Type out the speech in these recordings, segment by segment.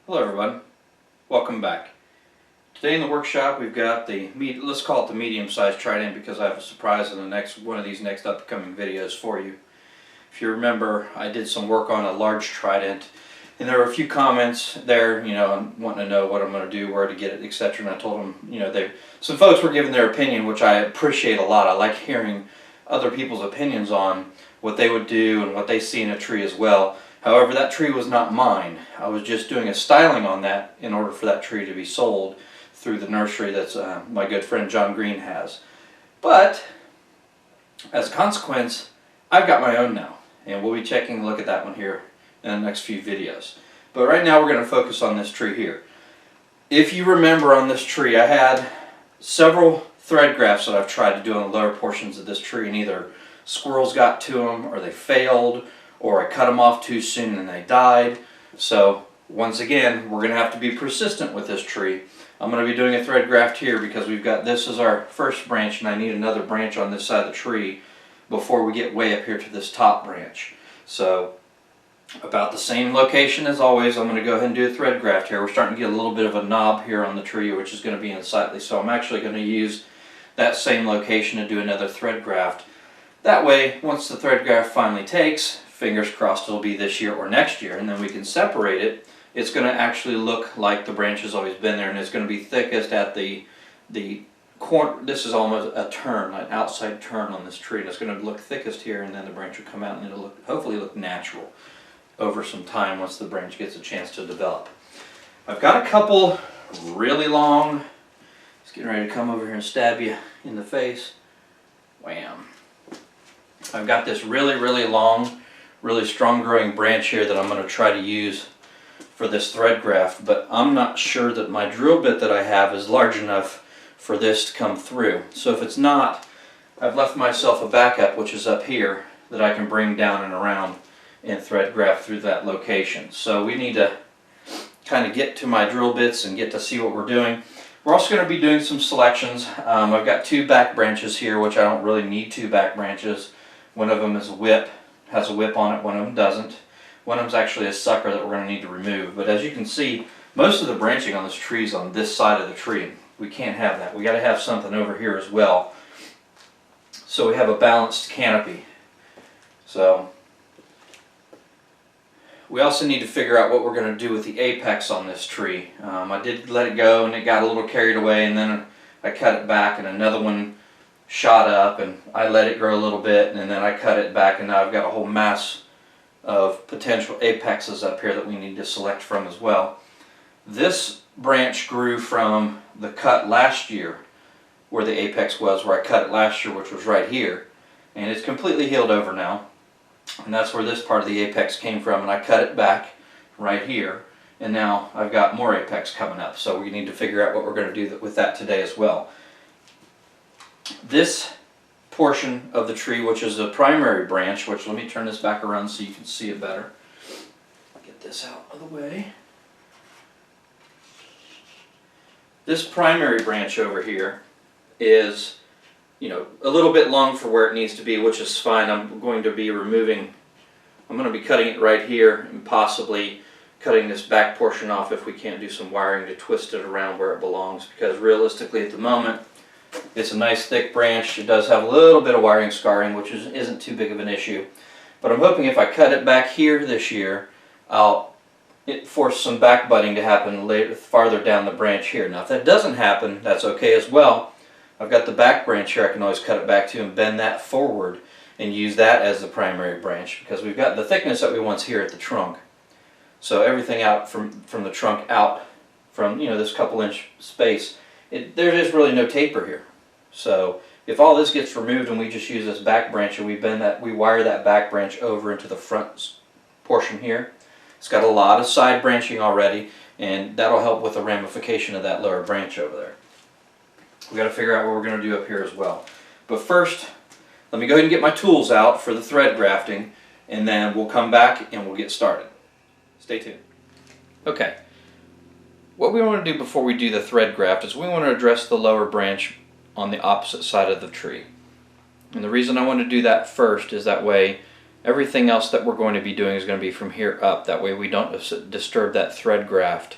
Hello everyone, welcome back. Today in the workshop we've got the, let's call it the medium-sized trident because I have a surprise in the next one of these next upcoming videos for you. If you remember, I did some work on a large trident and there were a few comments there, wanting to know what I'm going to do, where to get it, etc. And I told them, some folks were giving their opinion, which I appreciate a lot. I like hearing other people's opinions on what they would do and what they see in a tree as well. However, that tree was not mine. I was just doing a styling on that in order for that tree to be sold through the nursery that's my good friend John Green has. But, as a consequence, I've got my own now. And we'll be taking a look at that one here in the next few videos. But right now we're going to focus on this tree here. If you remember on this tree, I had several thread grafts that I've tried to do on the lower portions of this tree, and either squirrels got to them or they failed, or I cut them off too soon and they died. So once again, we're going to have to be persistent with this tree. I'm going to be doing a thread graft here because we've got this as our first branch and I need another branch on this side of the tree before we get way up here to this top branch. So about the same location as always, I'm going to go ahead and do a thread graft here. We're starting to get a little bit of a knob here on the tree, which is going to be unsightly. So I'm actually going to use that same location to do another thread graft. That way, once the thread graft finally takes, fingers crossed it'll be this year or next year, and then we can separate it. It's going to actually look like the branch has always been there, and it's going to be thickest at the corner. This is almost a turn, an outside turn on this tree, and it's going to look thickest here, and then the branch will come out and it'll hopefully look natural over some time once the branch gets a chance to develop. I've got a couple really long, it's getting ready to come over here and stab you in the face. Wham. I've got this really long, really strong growing branch here that I'm going to try to use for this thread graft, but I'm not sure that my drill bit that I have is large enough for this to come through. So if it's not, I've left myself a backup, which is up here, that I can bring down and around and thread graft through that location. So we need to kind of get to my drill bits and get to see what we're doing. We're also going to be doing some selections. I've got two back branches here, which I don't really need two back branches. One of them is a whip, has a whip on it, one of them doesn't. One of them is actually a sucker that we're going to need to remove. But as you can see, most of the branching on this tree is on this side of the tree. We can't have that. We got to have something over here as well, so we have a balanced canopy. So we also need to figure out what we're going to do with the apex on this tree. I did let it go and it got a little carried away, and then I cut it back and another one shot up, and I let it grow a little bit, and then I cut it back, and now I've got a whole mass of potential apexes up here that we need to select from as well. This branch grew from the cut last year where the apex was, where I cut it last year, which was right here, and it's completely healed over now, and that's where this part of the apex came from, and I cut it back right here, and now I've got more apex coming up. So we need to figure out what we're going to do with that today as well. This portion of the tree, which is a primary branch, which, let me turn this back around so you can see it better. Get this out of the way. This primary branch over here is, a little bit long for where it needs to be, which is fine. I'm going to be cutting it right here and possibly cutting this back portion off if we can't do some wiring to twist it around where it belongs, because realistically at the moment, it's a nice thick branch. It does have a little bit of wiring scarring, which isn't too big of an issue. But I'm hoping if I cut it back here this year, I'll force some back budding to happen later, farther down the branch here. Now if that doesn't happen, that's okay as well. I've got the back branch here. I can always cut it back to and bend that forward and use that as the primary branch, because we've got the thickness that we want here at the trunk. So everything out from the trunk out from this couple inch space, there is really no taper here. So if all this gets removed and we just use this back branch and we wire that back branch over into the front portion here, it's got a lot of side branching already, and that'll help with the ramification of that lower branch over there. We got to figure out what we're going to do up here as well. But first, let me go ahead and get my tools out for the thread grafting, and then we'll come back and we'll get started. Stay tuned. Okay. What we want to do before we do the thread graft is we want to address the lower branch on the opposite side of the tree. And the reason I want to do that first is that way Everything else that we're going to be doing is going to be from here up. That way we don't disturb that thread graft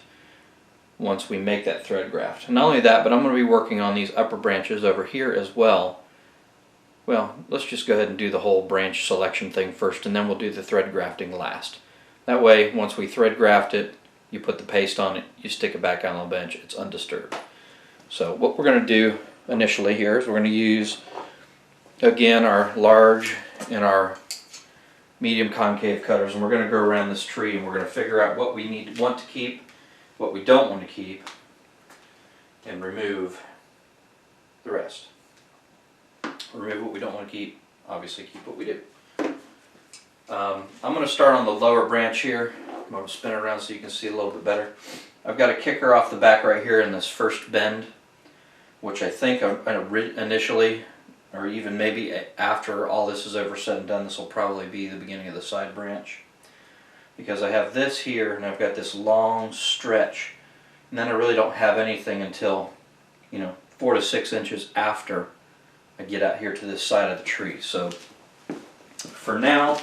once we make that thread graft. And not only that, but I'm going to be working on these upper branches over here as well. Well, let's just go ahead and do the whole branch selection thing first, and then we'll do the thread grafting last. That way, once we thread graft it, you put the paste on it, you stick it back on the bench, it's undisturbed. So what we're going to do initially here is we're going to use, again, our large and our medium concave cutters, and we're going to go around this tree and we're going to figure out what we want to keep, what we don't want to keep, and remove the rest. Remove what we don't want to keep, obviously keep what we do. I'm going to start on the lower branch here. I'm going to spin it around so you can see a little bit better. I've got a kicker off the back right here in this first bend, which I think initially, or even maybe after all this is over said and done, this will probably be the beginning of the side branch. Because I have this here and I've got this long stretch, and then I really don't have anything until, 4 to 6 inches after I get out here to this side of the tree. So for now,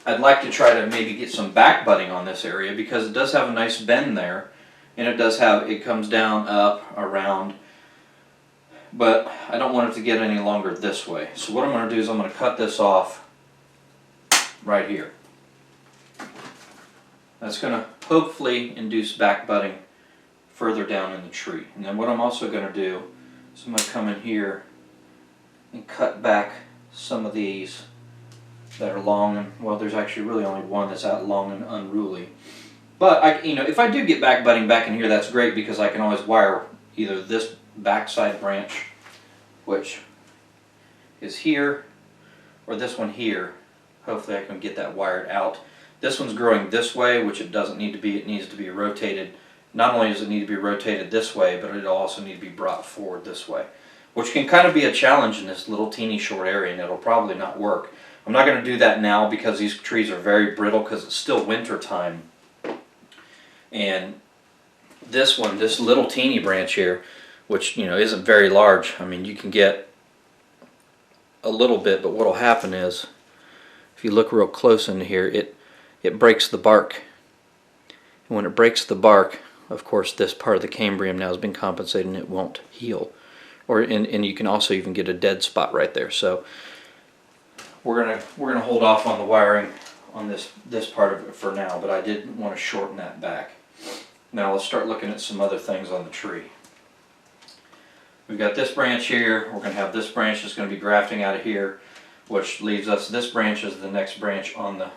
I'd like to try to maybe get some back budding on this area because it does have a nice bend there, and it comes down, up, around, but I don't want it to get any longer this way. So what I'm going to do is I'm going to cut this off right here. That's going to hopefully induce back budding further down in the tree. And then what I'm also going to do is I'm going to come in here and cut back some of these that are long, and well, there's actually really only one that's out long and unruly. But if I do get back budding back in here, that's great because I can always wire either this backside branch, which is here, or this one here. Hopefully I can get that wired out. This one's growing this way, which it doesn't need to be. It needs to be rotated. Not only does it need to be rotated this way, but it'll also need to be brought forward this way, which can kind of be a challenge in this little teeny short area, and it'll probably not work. I'm not going to do that now because these trees are very brittle because it's still winter time. And this one, this little teeny branch here, which isn't very large, I mean you can get a little bit, but what will happen is if you look real close into here, it breaks the bark. And when it breaks the bark, of course this part of the cambium now has been compensated and it won't heal. And you can also even get a dead spot right there. So we're gonna hold off on the wiring on this part of it for now, but I did want to shorten that back. Now let's start looking at some other things on the tree. We've got this branch here. We're going to have this branch that's going to be grafting out of here, which leaves us this branch as the next branch on the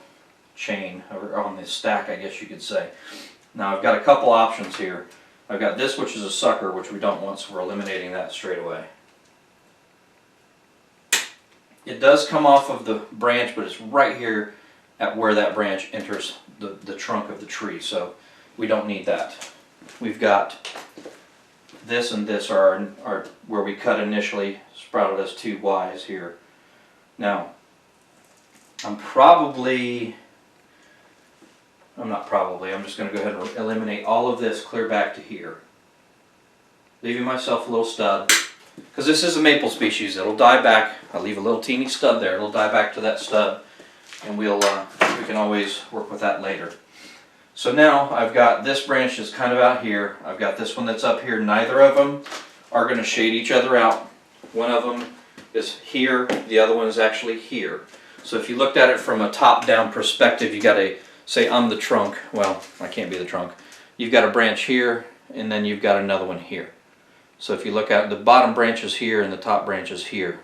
chain, or on the stack, I guess you could say. Now I've got a couple options here. I've got this, which is a sucker, which we don't want, so we're eliminating that straight away. It does come off of the branch, but it's right here at where that branch enters the trunk of the tree, so we don't need that. We've got this and this are where we cut initially, sprouted as two Ys here. Now, I'm just going to go ahead and eliminate all of this clear back to here, leaving myself a little stub. Because this is a maple species, it'll die back. I'll leave a little teeny stub there. It'll die back to that stub, and we can always work with that later. So now I've got this branch is kind of out here. I've got this one that's up here. Neither of them are going to shade each other out. One of them is here. The other one is actually here. So if you looked at it from a top-down perspective, you got to say I'm the trunk. Well, I can't be the trunk. You've got a branch here, and then you've got another one here. So if you look at the bottom branch is here and the top branch is here.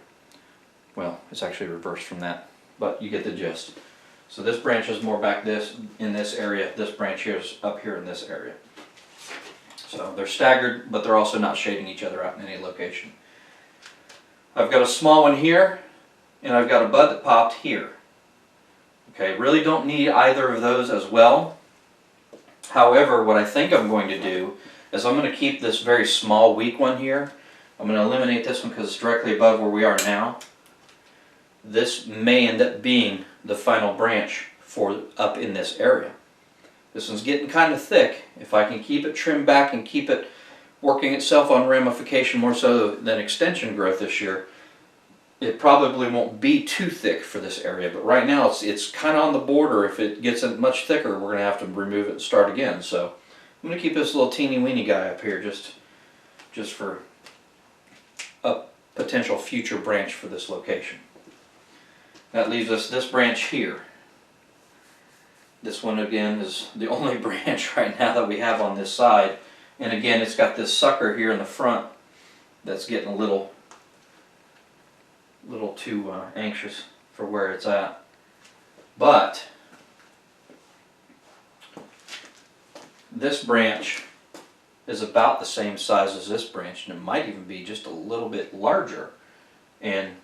Well, it's actually reversed from that, but you get the gist. So this branch is more back in this area. This branch here is up here in this area. So they're staggered, but they're also not shading each other out in any location. I've got a small one here, and I've got a bud that popped here. Okay, really don't need either of those as well. However, what I think I'm going to do is I'm going to keep this very small, weak one here. I'm going to eliminate this one because it's directly above where we are now. This may end up being the final branch for up in this area. This one's getting kind of thick. If I can keep it trimmed back and keep it working itself on ramification more so than extension growth this year, it probably won't be too thick for this area, but right now it's kind of on the border. If it gets much thicker, we're going to have to remove it and start again. So I'm going to keep this little teeny weeny guy up here just for a potential future branch for this location. That leaves us this branch here. This one again is the only branch right now that we have on this side. And again, it's got this sucker here in the front that's getting a little too anxious for where it's at. But this branch is about the same size as this branch, and it might even be just a little bit larger. And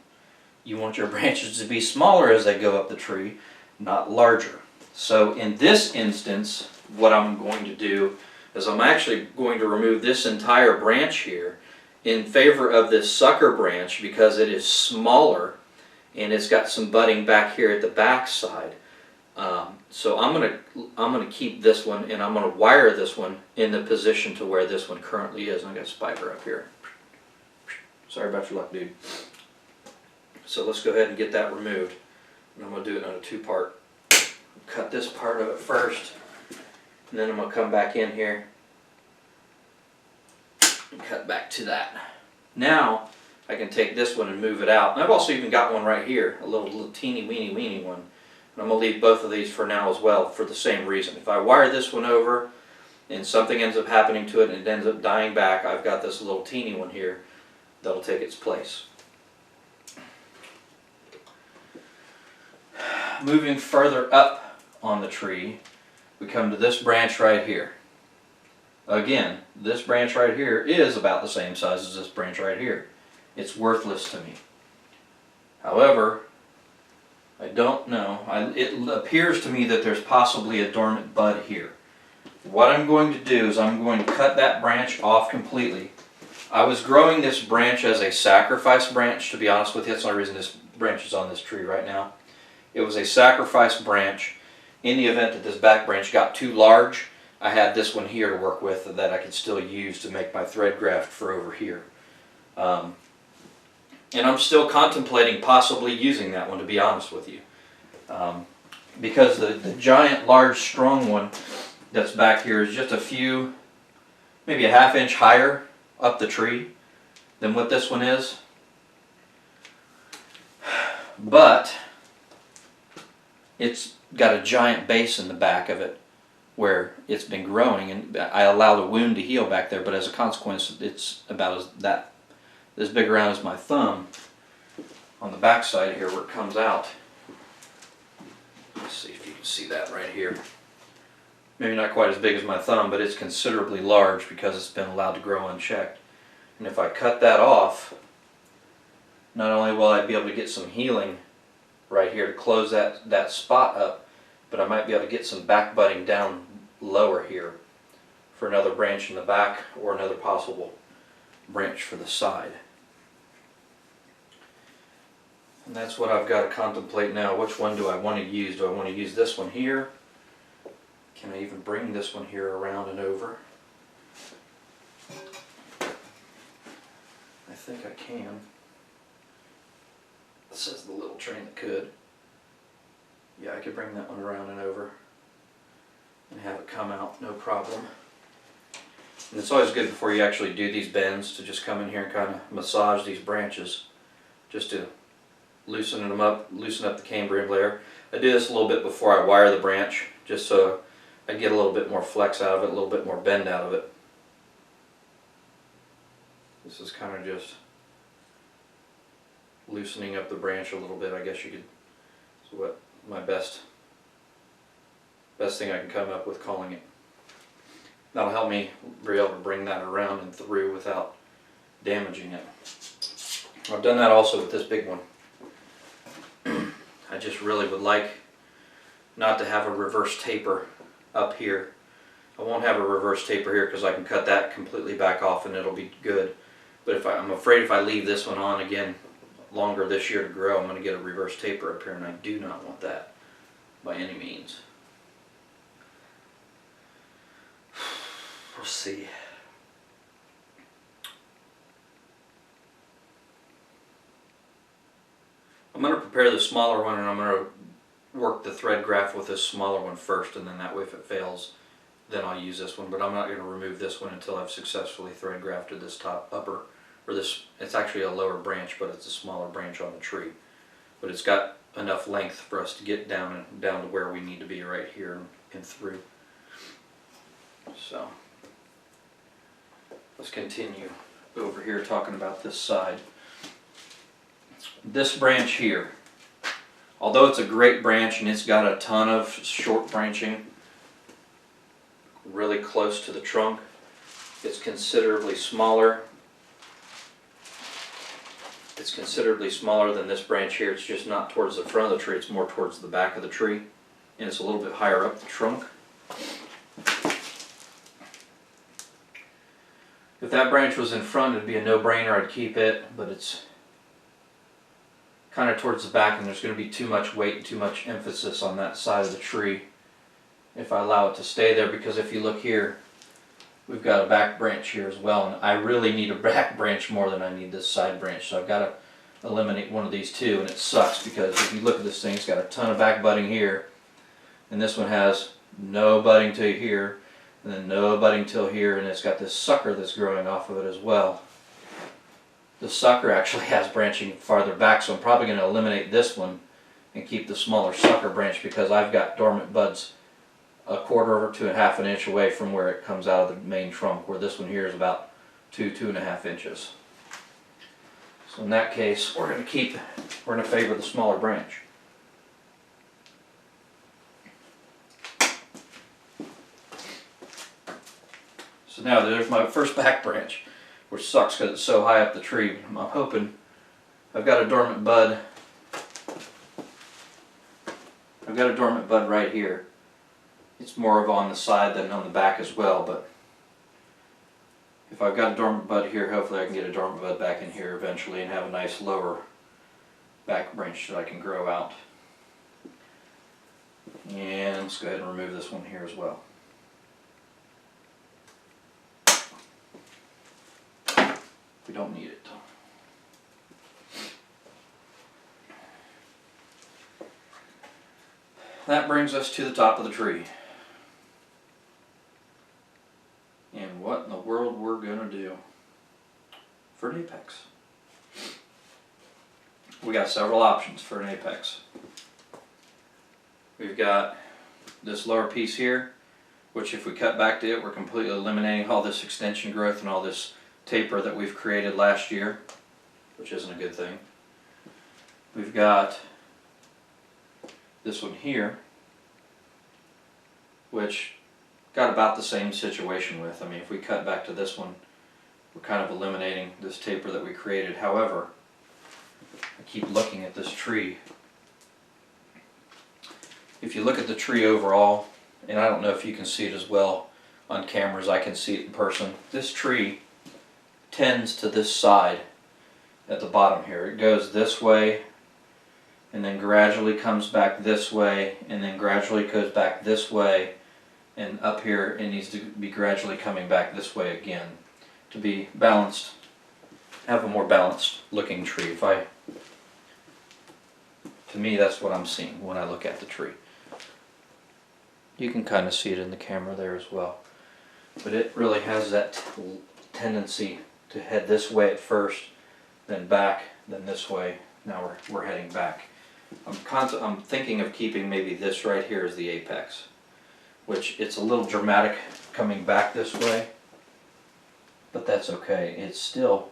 you want your branches to be smaller as they go up the tree, not larger. So in this instance, what I'm going to do is I'm actually going to remove this entire branch here in favor of this sucker branch because it is smaller and it's got some budding back here at the back side. So I'm gonna keep this one, and I'm gonna wire this one in the position to where this one currently is. I got a spider up here. Sorry about your luck, dude. So let's go ahead and get that removed. And I'm gonna do it on a two-part. Cut this part of it first, and then I'm gonna come back in here and cut back to that. Now I can take this one and move it out. And I've also even got one right here, a little teeny weeny one. And I'm going to leave both of these for now as well for the same reason. If I wire this one over and something ends up happening to it and it ends up dying back, I've got this little teeny one here that'll take its place. Moving further up on the tree, we come to this branch right here. Again, this branch right here is about the same size as this branch right here. It's worthless to me. However, I don't know. It appears to me that there's possibly a dormant bud here. What I'm going to do is I'm going to cut that branch off completely. I was growing this branch as a sacrifice branch, to be honest with you. That's the only reason this branch is on this tree right now. It was a sacrifice branch. In the event that this back branch got too large, I had this one here to work with that I could still use to make my thread graft for over here. And I'm still contemplating possibly using that one, to be honest with you. Because the giant, large, strong one that's back here is just a few, maybe a ½ inch higher up the tree than what this one is. But it's got a giant base in the back of it where it's been growing, and I allowed a wound to heal back there, but as a consequence it's about as big around as my thumb on the back side here where it comes out. Let's see if you can see that right here. Maybe not quite as big as my thumb, but it's considerably large because it's been allowed to grow unchecked. And if I cut that off, not only will I be able to get some healing right here to close that spot up, but I might be able to get some back budding down lower here for another branch in the back or another possible branch for the side. And that's what I've got to contemplate now. Which one do I want to use? Do I want to use this one here? Can I even bring this one here around and over? I think I can. It says the little train that could. Yeah, I could bring that one around and over and have it come out, no problem. And it's always good before you actually do these bends to just come in here and kind of massage these branches just to loosen them up, loosen up the cambrium layer. I do this a little bit before I wire the branch just so I get a little bit more flex out of it, a little bit more bend out of it. This is kind of just loosening up the branch a little bit, I guess you could. So what my best thing I can come up with calling it. That'll help me be able to bring that around and through without damaging it. I've done that also with this big one. I just really would like not to have a reverse taper up here. I won't have a reverse taper here because I can cut that completely back off and it'll be good. But I'm afraid if I leave this one on again longer this year to grow, I'm going to get a reverse taper up here, and I do not want that by any means. We'll see. I'm going to prepare the smaller one, and I'm going to work the thread graft with this smaller one first, and then that way if it fails, then I'll use this one. But I'm not going to remove this one until I've successfully thread grafted this upper, or this, it's actually a lower branch, but it's a smaller branch on the tree. But it's got enough length for us to get down to where we need to be right here and through. So let's continue over here talking about this side. This branch here, although it's a great branch and it's got a ton of short branching really close to the trunk, it's considerably smaller. It's considerably smaller than this branch here. It's just not towards the front of the tree, it's more towards the back of the tree, and it's a little bit higher up the trunk. If that branch was in front, it'd be a no-brainer, I'd keep it, but it's kind of towards the back, and there's going to be too much weight and too much emphasis on that side of the tree if I allow it to stay there, because if you look here, we've got a back branch here as well, and I really need a back branch more than I need this side branch, so I've got to eliminate one of these two, and it sucks because if you look at this thing, it's got a ton of back budding here, and this one has no budding till here, and then no budding till here, and it's got this sucker that's growing off of it as well. The sucker actually has branching farther back, so I'm probably going to eliminate this one and keep the smaller sucker branch, because I've got dormant buds a quarter to a half an inch away from where it comes out of the main trunk, where this one here is about 2.5 inches. So in that case, we're going to favor the smaller branch. So now there's my first back branch, which sucks because it's so high up the tree. I'm hoping I've got a dormant bud. I've got a dormant bud right here. It's more of on the side than on the back as well, but if I've got a dormant bud here, hopefully I can get a dormant bud back in here eventually and have a nice lower back branch that I can grow out. And let's go ahead and remove this one here as well. We don't need it. That brings us to the top of the tree. And what in the world we're going to do for an apex. We got several options for an apex. We've got this lower piece here, which if we cut back to it, we're completely eliminating all this extension growth and all this taper that we've created last year, which isn't a good thing. We've got this one here, which got about the same situation with. I mean, if we cut back to this one, we're kind of eliminating this taper that we created. However, I keep looking at this tree. If you look at the tree overall, and I don't know if you can see it as well on camera as I can see it in person, this tree tends to this side at the bottom here. It goes this way and then gradually comes back this way and then gradually goes back this way, and up here it needs to be gradually coming back this way again to be balanced, have a more balanced looking tree. To me, that's what I'm seeing when I look at the tree. You can kind of see it in the camera there as well, but it really has that tendency to head this way at first, then back, then this way. Now we're heading back. I'm thinking of keeping maybe this right here as the apex, which it's a little dramatic coming back this way, but that's okay. It's still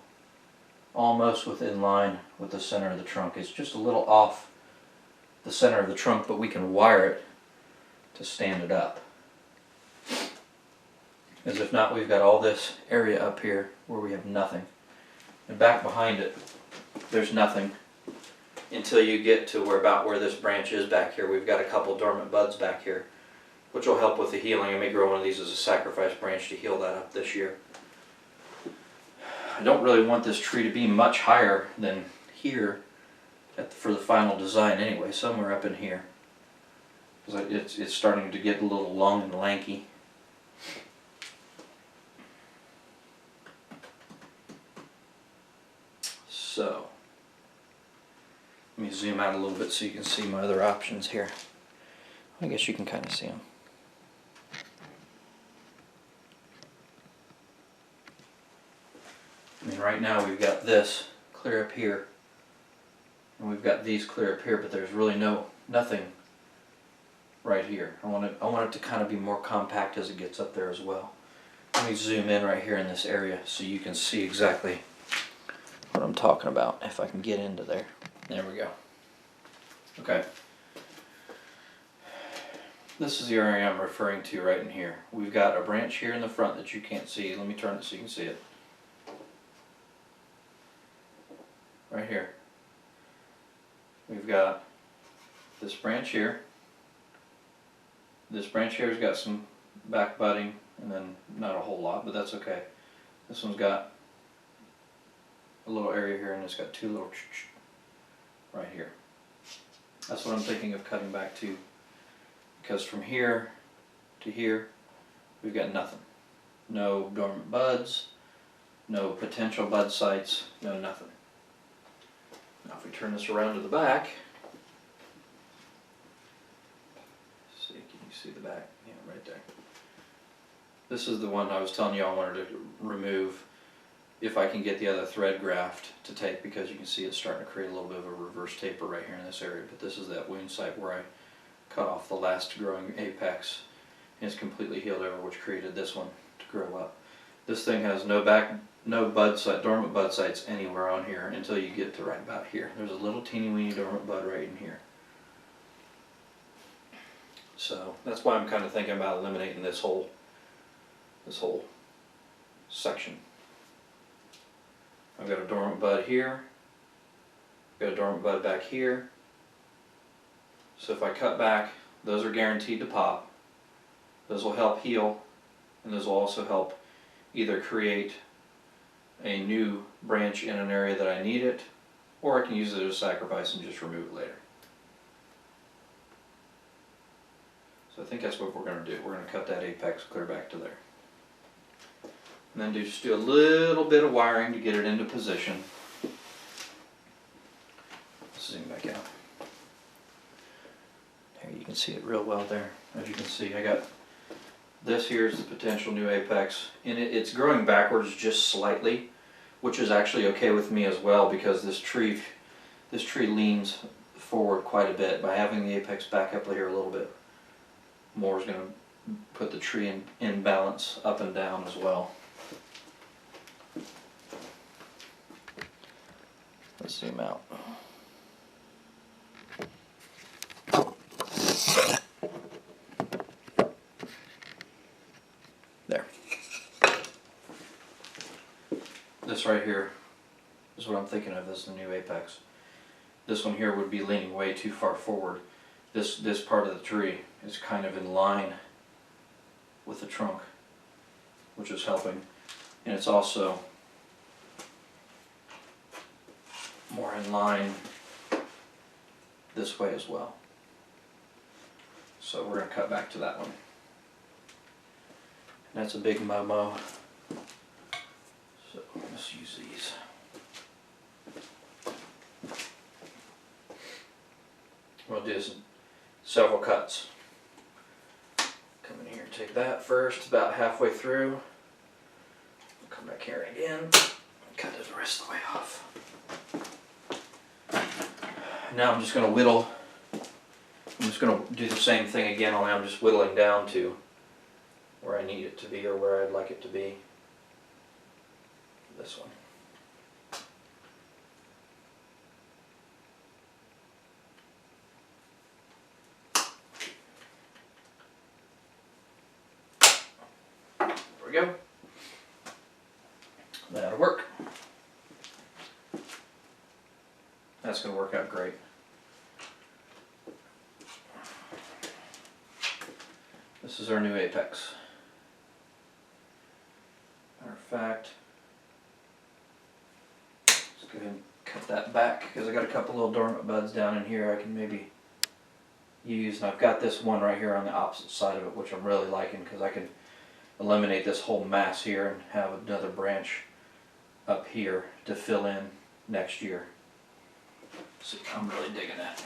almost within line with the center of the trunk. It's just a little off the center of the trunk, but we can wire it to stand it up. As if not, we've got all this area up here where we have nothing. And back behind it, there's nothing until you get to about where this branch is back here. We've got a couple dormant buds back here, which will help with the healing. I may grow one of these as a sacrifice branch to heal that up this year. I don't really want this tree to be much higher than here for the final design anyway, somewhere up in here, because it's starting to get a little long and lanky. So Let me zoom out a little bit so you can see my other options here. I guess you can kind of see them. I mean, right now we've got this clear up here, and we've got these clear up here, but there's really nothing right here. I want it to kind of be more compact as it gets up there as well. Let me zoom in right here in this area so you can see exactly what I'm talking about, if I can get into there. There we go. Okay. This is the area I'm referring to right in here. We've got a branch here in the front that you can't see. Let me turn it so you can see it. Right here. We've got this branch here. This branch here has got some back budding, and then not a whole lot, but that's okay. This one's got a little area here, and it's got two little right here. That's what I'm thinking of cutting back to, because from here to here, we've got nothing. No dormant buds, no potential bud sites, no nothing. Now if we turn this around to the back, see, can you see the back? Yeah, right there. This is the one I was telling you I wanted to remove if I can get the other thread graft to take, because you can see it's starting to create a little bit of a reverse taper right here in this area. But this is that wound site where I cut off the last growing apex, and it's completely healed over, which created this one to grow up. This thing has no bud site, dormant bud sites anywhere on here until you get to right about here. There's a little teeny weeny dormant bud right in here. So that's why I'm kind of thinking about eliminating this whole section. I've got a dormant bud here, got a dormant bud back here. So if I cut back, those are guaranteed to pop. Those will help heal, and those will also help either create a new branch in an area that I need it, or I can use it as a sacrifice and just remove it later. So I think that's what we're going to do. We're going to cut that apex clear back to there. And then just do a little bit of wiring to get it into position. Let's zoom back out. There, you can see it real well there. As you can see, I got this here is the potential new apex, and it's growing backwards just slightly, which is actually okay with me as well, because this tree leans forward quite a bit. By having the apex back up here a little bit more is going to put the tree in balance up and down as well. Let's zoom out. There. This right here is what I'm thinking of as the new apex. This one here would be leaning way too far forward. This part of the tree is kind of in line with the trunk, which is helping. And it's also more in line this way as well. So we're going to cut back to that one. And that's a big Momo. So let's use these. We'll do several cuts. Come in here and take that first, about halfway through. Come back here again, cut it the rest of the way off. Now I'm just going to whittle. I'm just going to do the same thing again, only I'm just whittling down to where I need it to be, or where I'd like it to be. This one. There we go. That'll work. That's going to work out great. This is our new apex. Matter of fact, let's go ahead and cut that back, because I got a couple little dormant buds down in here I can maybe use. And I've got this one right here on the opposite side of it, which I'm really liking, because I can eliminate this whole mass here and have another branch up here to fill in next year. See, I'm really digging that.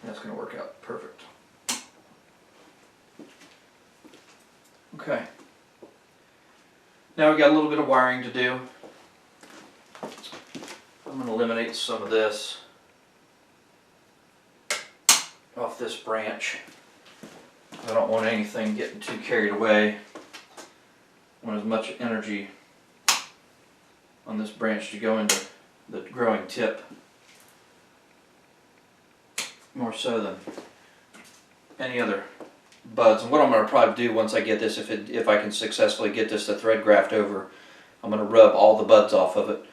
That's going to work out perfect. Okay. Now we got a little bit of wiring to do. I'm going to eliminate some of this off this branch. I don't want anything getting too carried away. I want as much energy on this branch to go into the growing tip, more so than any other buds. And what I'm going to probably do once I get this, if I can successfully get this to thread graft over, I'm going to rub all the buds off of it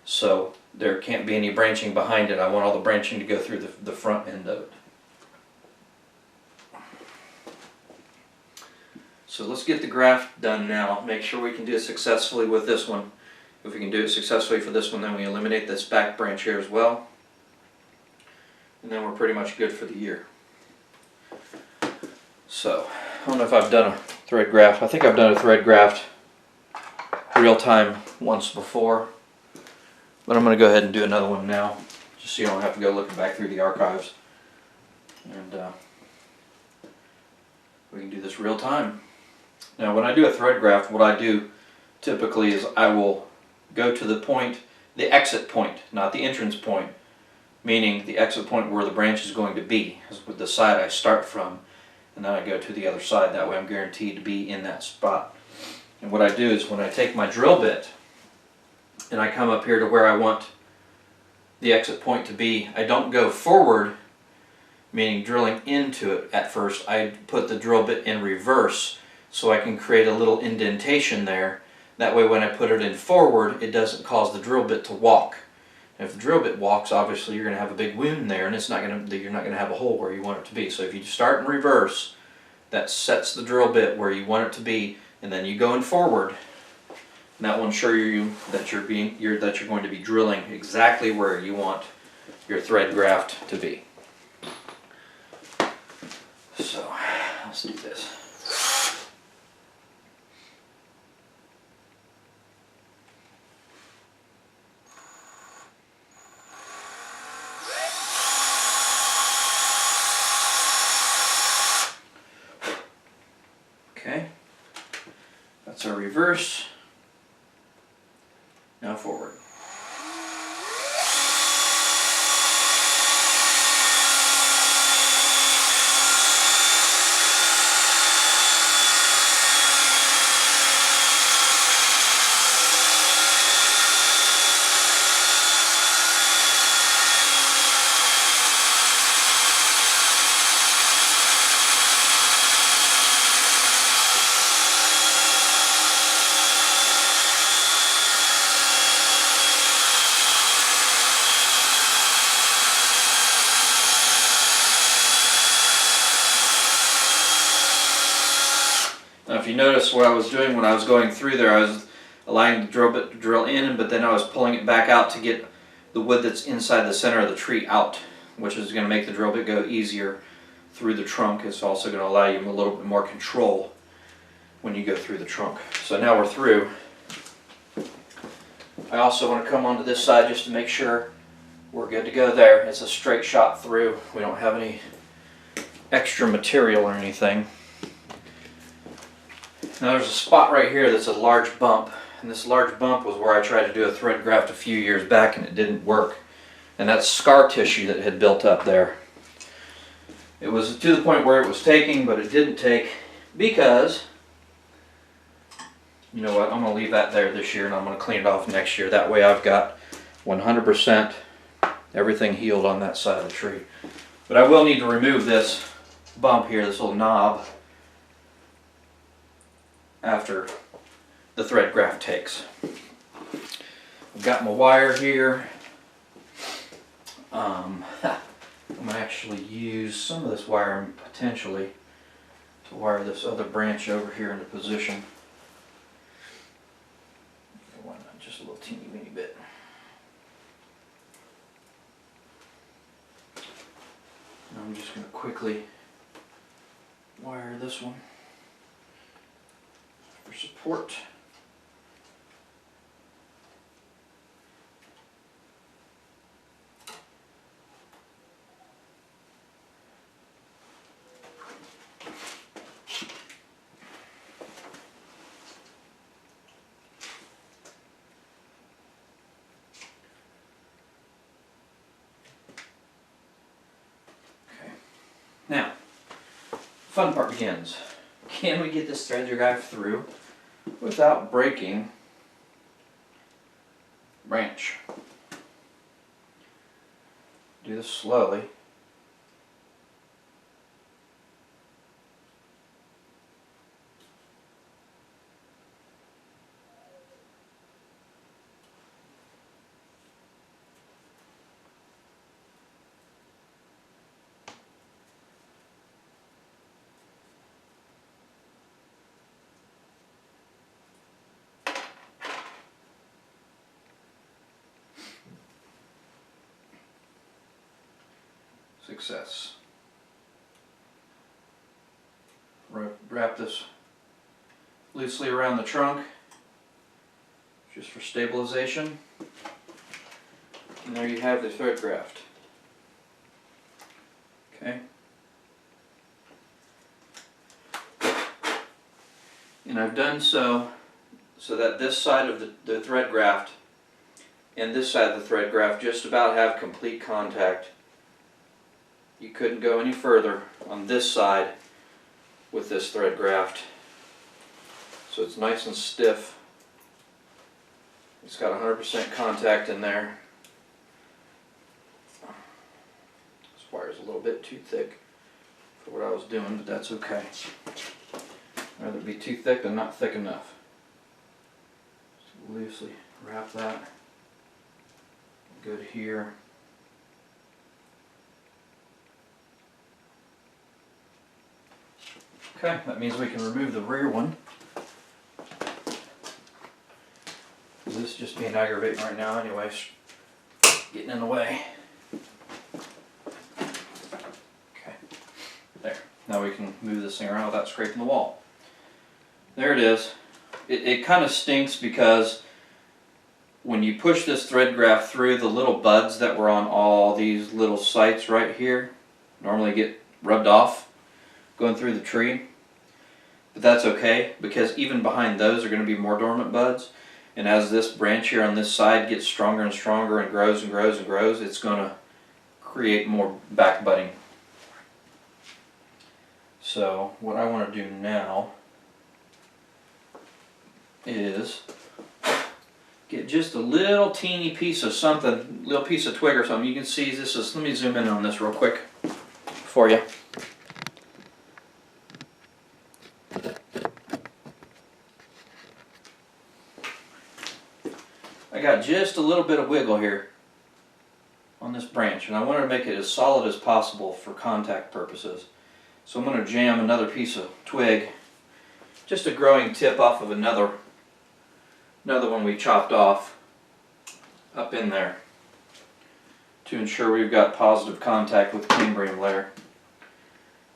so there can't be any branching behind it. I want all the branching to go through the front end of it. So let's get the graft done now. Make sure we can do it successfully with this one. If we can do it successfully for this one, then we eliminate this back branch here as well. And then we're pretty much good for the year. So, I don't know if I've done a thread graft. I think I've done a thread graft real time once before. But I'm going to go ahead and do another one now, just so you don't have to go looking back through the archives. And we can do this real time. Now when I do a thread graft, what I do typically is I will go to the point, the exit point, not the entrance point, meaning the exit point where the branch is going to be, is with the side I start from, and then I go to the other side. That way I'm guaranteed to be in that spot. And what I do is when I take my drill bit and I come up here to where I want the exit point to be, I don't go forward, meaning drilling into it at first. I put the drill bit in reverse so I can create a little indentation there. That way when I put it in forward, it doesn't cause the drill bit to walk. And if the drill bit walks, obviously you're going to have a big wound there, and you're not going to have a hole where you want it to be. So if you start in reverse, that sets the drill bit where you want it to be, and then you go in forward, and that will ensure you that you're going to be drilling exactly where you want your thread graft to be. So let's do this. Okay, that's our reverse. Now forward. Now if you notice what I was doing when I was going through there, I was allowing the drill bit to drill in, but then I was pulling it back out to get the wood that's inside the center of the tree out, which is going to make the drill bit go easier through the trunk. It's also going to allow you a little bit more control when you go through the trunk. So now we're through. I also want to come onto this side just to make sure we're good to go there. It's a straight shot through. We don't have any extra material or anything. Now there's a spot right here that's a large bump, and this large bump was where I tried to do a thread graft a few years back and it didn't work. And that's scar tissue that had built up there. It was to the point where it was taking, but it didn't take because, you know what, I'm going to leave that there this year and I'm going to clean it off next year. That way I've got 100% everything healed on that side of the tree. But I will need to remove this bump here, this little knob, after the thread graft takes. I've got my wire here. I'm going to actually use some of this wire potentially to wire this other branch over here into position. Why not just a little teeny weeny bit. And I'm just going to quickly wire this one for support. Fun part begins. Can we get this thread graft through without breaking branch? Do this slowly. Success. Wrap this loosely around the trunk just for stabilization. And there you have the thread graft. Okay. And I've done so that this side of the thread graft and this side of the thread graft just about have complete contact. You couldn't go any further on this side with this thread graft. So it's nice and stiff. It's got 100% contact in there. This wire's a little bit too thick for what I was doing, but that's okay. I'd rather be too thick than not thick enough. Just loosely wrap that. Good here. Okay, that means we can remove the rear one. This is just being aggravating right now anyway, getting in the way. Okay, there. Now we can move this thing around without scraping the wall. There it is. It kind of stinks because when you push this thread graft through, the little buds that were on all these little sites right here normally get rubbed off going through the tree. But that's okay, because even behind those are going to be more dormant buds. And as this branch here on this side gets stronger and stronger and grows and grows and grows, it's going to create more back budding. So what I want to do now is get just a little teeny piece of something, little piece of twig or something. You can see this is, let me zoom in on this real quick for you. I got just a little bit of wiggle here on this branch, and I want to make it as solid as possible for contact purposes. So I'm going to jam another piece of twig, just a growing tip off of another one we chopped off, up in there to ensure we've got positive contact with the cambrium layer,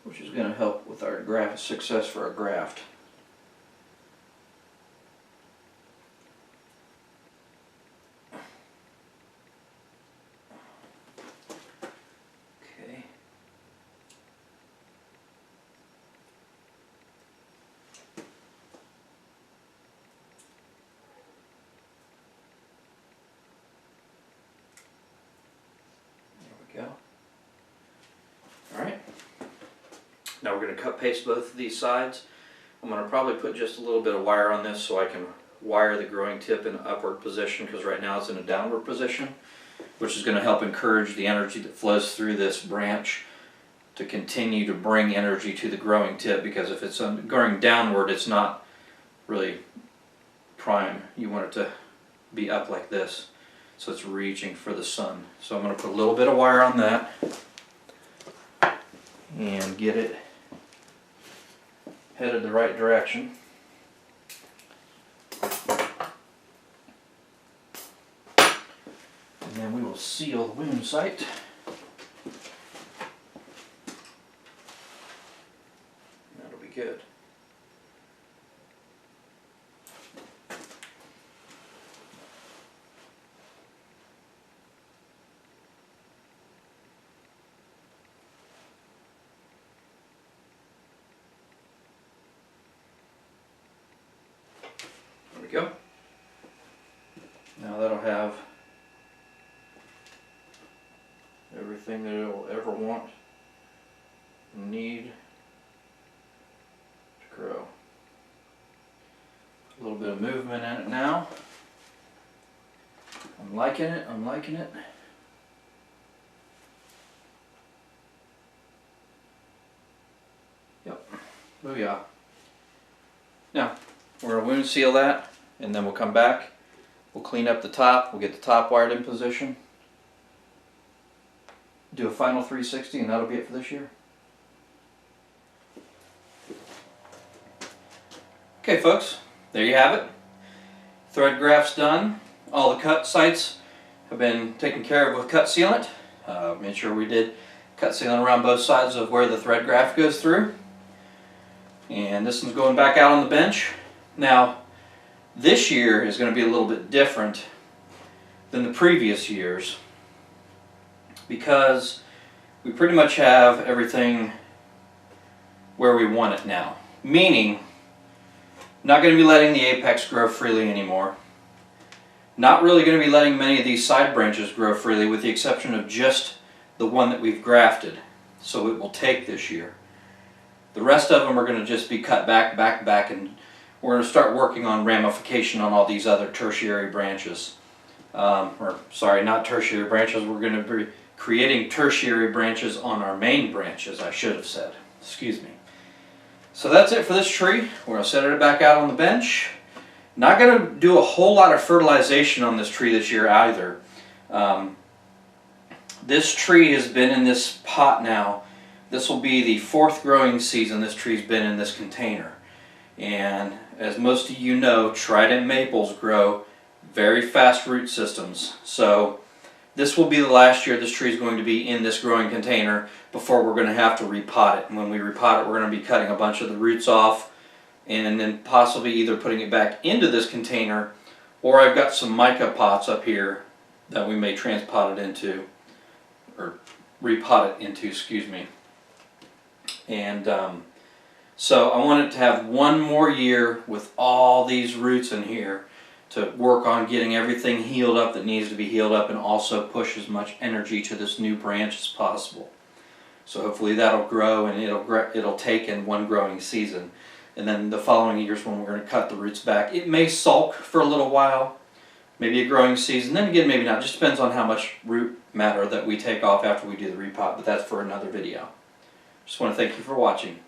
which is going to help with our graft success for our graft. Go. Alright, now we're going to cut paste both of these sides. I'm going to probably put just a little bit of wire on this so I can wire the growing tip in an upward position, because right now it's in a downward position, which is going to help encourage the energy that flows through this branch to continue to bring energy to the growing tip, because if it's going downward, it's not really prime. You want it to be up like this, so it's reaching for the sun. So I'm going to put a little bit of wire on that and get it headed the right direction. And then we will seal the wound site. That'll be good. There we go. Now that'll have everything that it'll ever want and need little bit of movement in it now. I'm liking it, I'm liking it. Yep, booyah. Now, we're going to wound seal that, and then we'll come back. We'll clean up the top, we'll get the top wired in position. Do a final 360, and that'll be it for this year. Okay folks, there you have it. Thread graft's done. All the cut sites have been taken care of with cut sealant. Made sure we did cut sealant around both sides of where the thread graft goes through. And this one's going back out on the bench. Now, this year is going to be a little bit different than the previous years because we pretty much have everything where we want it now. Meaning, not going to be letting the apex grow freely anymore. Not really going to be letting many of these side branches grow freely with the exception of just the one that we've grafted. So it will take this year. The rest of them are going to just be cut back, and we're going to start working on ramification on all these other tertiary branches. Or sorry, not tertiary branches, we're going to be creating tertiary branches on our main branches, I should have said. Excuse me. So that's it for this tree. We're going to set it back out on the bench. Not going to do a whole lot of fertilization on this tree this year either. This tree has been in this pot now. This will be the 4th growing season this tree's been in this container. And as most of you know, trident maples grow very fast root systems. So this will be the last year this tree is going to be in this growing container before we're going to have to repot it. And when we repot it, we're going to be cutting a bunch of the roots off and then possibly either putting it back into this container, or I've got some mica pots up here that we may transpot it into, or repot it into, excuse me. And so I want it to have one more year with all these roots in here to work on getting everything healed up that needs to be healed up and also push as much energy to this new branch as possible. So hopefully that'll grow and it'll take in one growing season. And then the following years when we're going to cut the roots back, it may sulk for a little while, maybe a growing season, then again maybe not. It just depends on how much root matter that we take off after we do the repot, but that's for another video. Just want to thank you for watching.